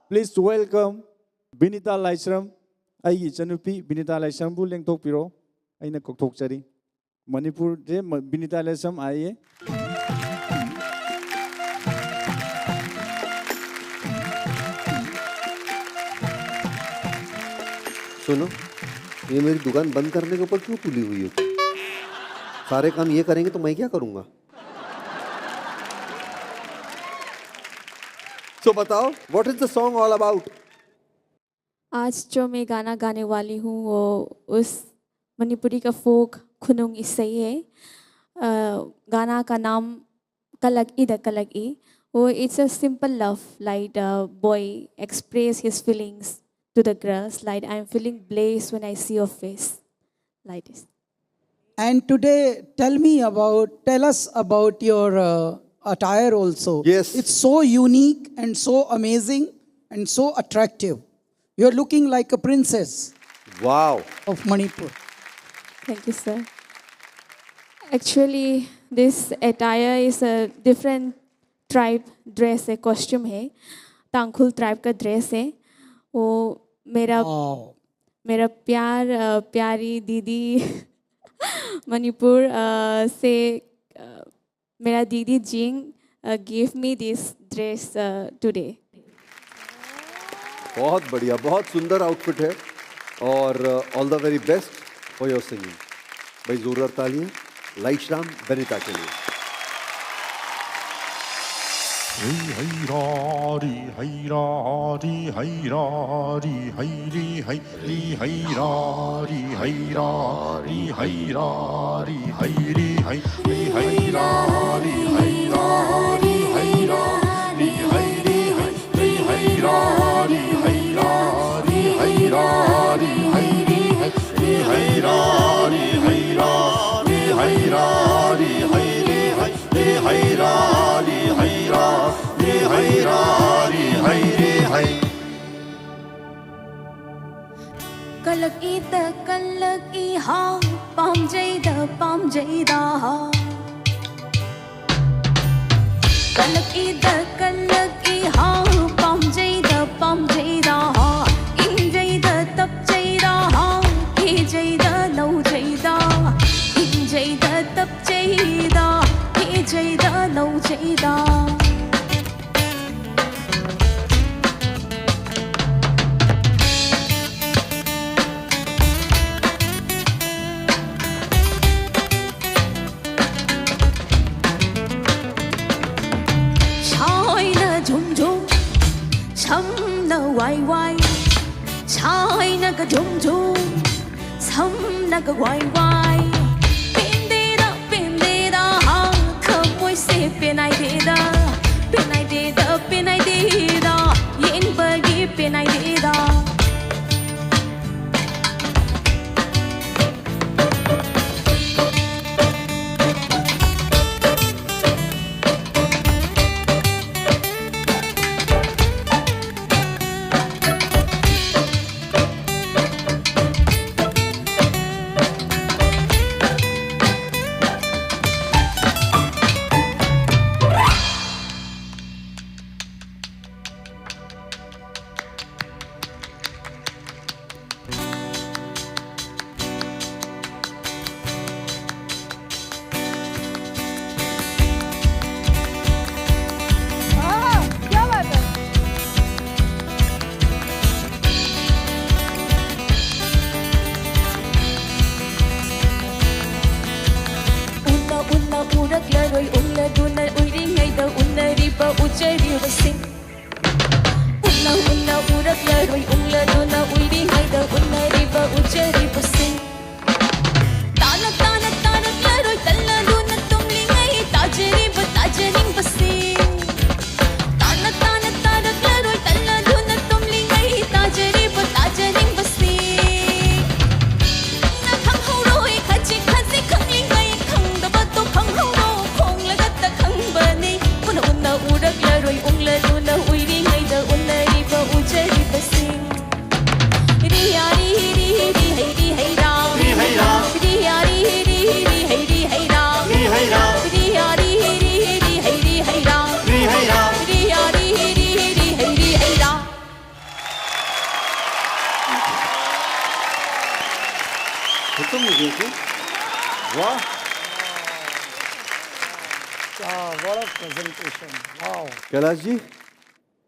Please welcome Binita Laisram. Aigi chanupi Binita Laisram bu lengtok piro. Aina kokthok chari. Manipur je Binita Laisram आइए. सुनो, ये मेरी दुकान बंद करने के ऊपर क्यों तुली हुई हो? सारे काम ये करेंगे तो मैं क्या करूंगा? So बताओ, what is the song all about? आज जो मैं गाना गाने वाली हूँ वो उस मणिपुरी का फोक खुनुंग इसाई है. गाना का नाम कलगी द कलगी. वो it's a simple love, like a boy express his feelings to the girls. Like I'm feeling blessed when I see your face, like this. And today, tell us about your attire also. Yes. It's so unique and so amazing and so attractive. You're looking like a princess Wow. of Manipur. Thank you, sir. Actually, this attire is a different tribe dress है, costume है. Tangkhul tribe का dress है. वो Wow. मेरा प्यारी दीदी मणिपुर से मेरा दीदी जिंग gave me this dress today. बहुत बढ़िया, बहुत सुंदर आउटफिट है और all the very best for your singing. भाई जोरदार तालियां लाइश्राम बेनिता के लिए. Kalaki ha pam jayda ha. Kalaki ha pam jayda ha. In jayda tab jayda ha. He jayda no jayda. In jayda tab jayda. He jayda no jayda. Why chai na ga jum jum sam na ga why pin da ha kham moi se pin I de da yin bagi pin I de da. Rồi unna duna uri ngay da unna riba ujari wasin. Unna urak la rồi unna duna uri ngay da unna riba ujari wasin. Tanak la rồi talla duna tumli ngay tajri wasin. Tanak la rồi talla duna tumli ngay tajri wasin. Na khang ho rồi khaji khang li ngay khang da ba to khang ho. Urak la rồi ung la duna uri ngay da unna riba ujari wasin. handsome musician. Wow. What a presentation. Wow. Kailash ji,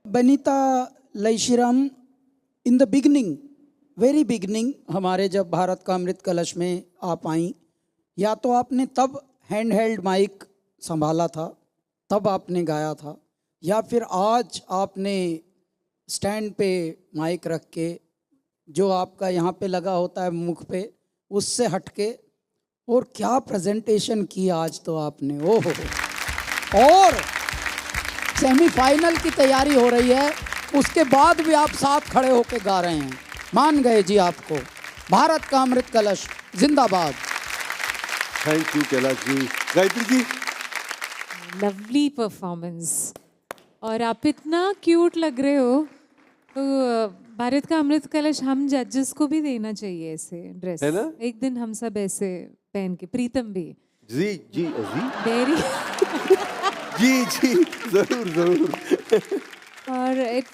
Banita Laishram, in the beginning, very beginning, हमारे जब भारत का अमृत कलश में आप आई, या तो आपने तब हैंड हेल्ड माइक संभाला था, तब आपने गाया था, या फिर आज आपने स्टैंड पे माइक रख के, जो आपका यहाँ पे लगा होता है मुख पे, उससे हटके, और क्या प्रेजेंटेशन की आज तो आपने, ओहो। और सेमीफाइनल की तैयारी हो रही है, उसके बाद भी आप साथ खड़े होकर गा रहे हैं, मान गए जी आपको। भारत का अमृत कलश जिंदाबाद। Thank you Kailash ji. Gayatri ji, lovely performance, और आप इतना क्यूट लग रहे हो, तो भारत का अमृत कलश हम जजेस को भी देना चाहिए ऐसे ड्रेस, है ना? एक दिन हम सब ऐसे पहन के, प्रीतम भी जी जी जी वेरी जी जी, जरूर जरूर। और it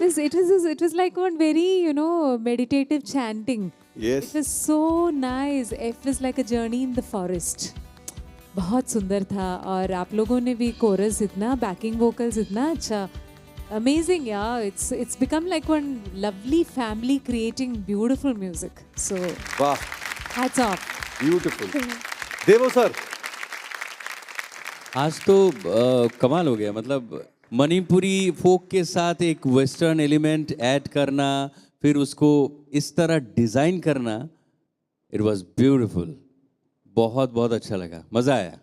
was like one very meditative chanting. Yes. It was so nice. It was like a journey in the forest. बहुत सुंदर था, और आप लोगों ने भी कोरस इतना, बैकिंग वोकल्स इतना अच्छा, amazing, yeah. It's become like one lovely family creating beautiful music. So वाह, hats off. ब्यूटीफुल। देवो सर, आज तो कमाल हो गया, मतलब मणिपुरी फोक के साथ एक वेस्टर्न एलिमेंट ऐड करना, फिर उसको इस तरह डिज़ाइन करना, इट वाज ब्यूटीफुल। बहुत बहुत अच्छा लगा, मज़ा आया।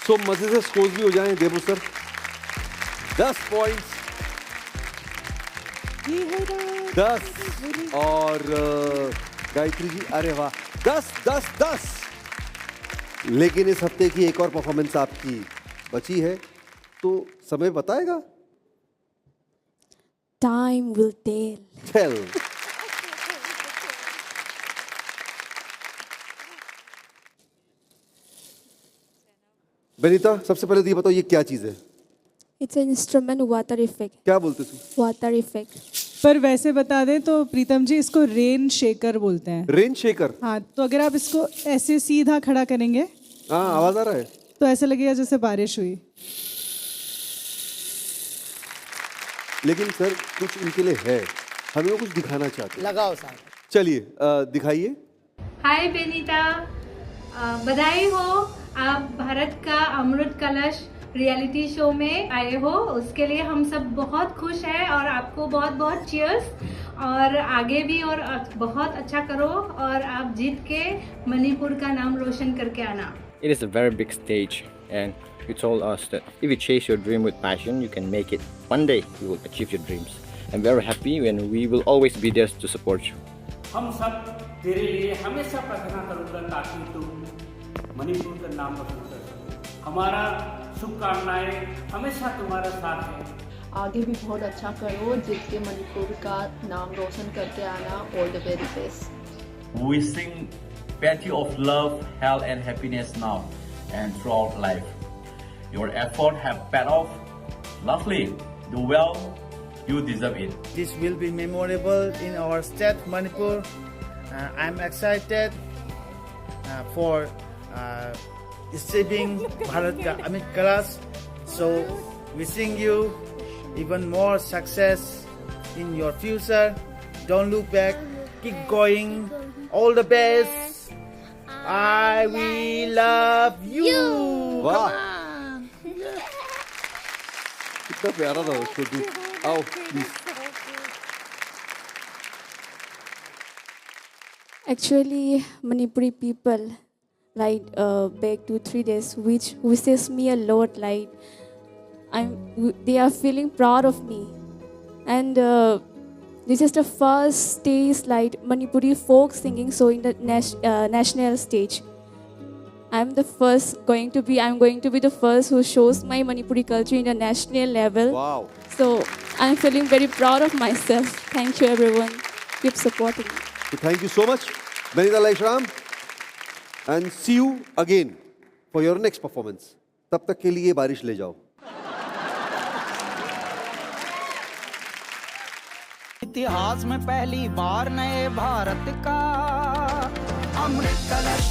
सो मजे से स्कोर्स भी हो जाएं देवो सर। 10 पॉइंट्स, 10, और गायत्री जी, अरे वाह, 10 10 10। लेकिन इस हफ्ते की एक और परफॉर्मेंस आपकी बची है, तो समय बताएगा? Time will tell. Tell. Banita, सबसे पहले तो ये बताओ, ये क्या चीज है? It's an instrument, water effect. क्या बोलते तू? Water effect. पर वैसे बता दें तो प्रीतम जी, इसको रेन शेकर बोलते हैं। Rain shaker? हाँ, तो अगर आप इसको ऐसे सीधा खड़ा करेंगे, हाँ, आवाज आ रहा है, तो ऐसे लगेगा जैसे बारिश हुई। लेकिन सर कुछ इनके लिए है, हमें वो कुछ दिखाना चाहते हैं। लगाओ साहब। चलिए दिखाइए। हाय बेनीता, बधाई हो, आप भारत का अमृत कलश रियलिटी शो में आए हो, उसके लिए हम सब बहुत खुश हैं, और आपको बहुत बहुत चीयर्स, और आगे भी और बहुत अच्छा करो, और आप जीत के मणिपुर का नाम रोशन करके आना। It is a very big stage, and you told us that if you chase your dream with passion, you can make it. One day you will achieve your dreams. I'm very happy, and we will always be there to support you. हम सब तेरे लिए हमेशा प्रार्थना करूँगा ताकि तू मणिपुर का नाम रोशन कर सके। हमारा शुभकामनाएं हमेशा तुम्हारा साथ है। आगे भी बहुत अच्छा करो, जीत के मणिपुर का नाम रोशन करके आना। All the very best. Wishing plenty of love, health and happiness now and throughout life. Your effort have paid off. Lovely. Do well. You deserve it. This will be memorable in our state, Manipur. I'm excited for receiving Bharat Ka Amrit Kalash. So, wishing you even more success in your future. Don't look back. Keep going. All the best. I will love you. वाह, कितना प्यारा था उसको। तू आओ please. Actually, Manipuri people, like back 2-3 days, which wishes me a lot. Like they are feeling proud of me, and this is the first stage like Manipuri folk singing show in the national stage. I'm going to be the first who shows my Manipuri culture in the national level. Wow. So I'm feeling very proud of myself. Thank you everyone. Keep supporting me. So thank you so much, Benita Laishram, and see you again for your next performance. तब तक के लिए बारिश ले जाओ। इतिहास में पहली बार नए भारत का अमृत कलश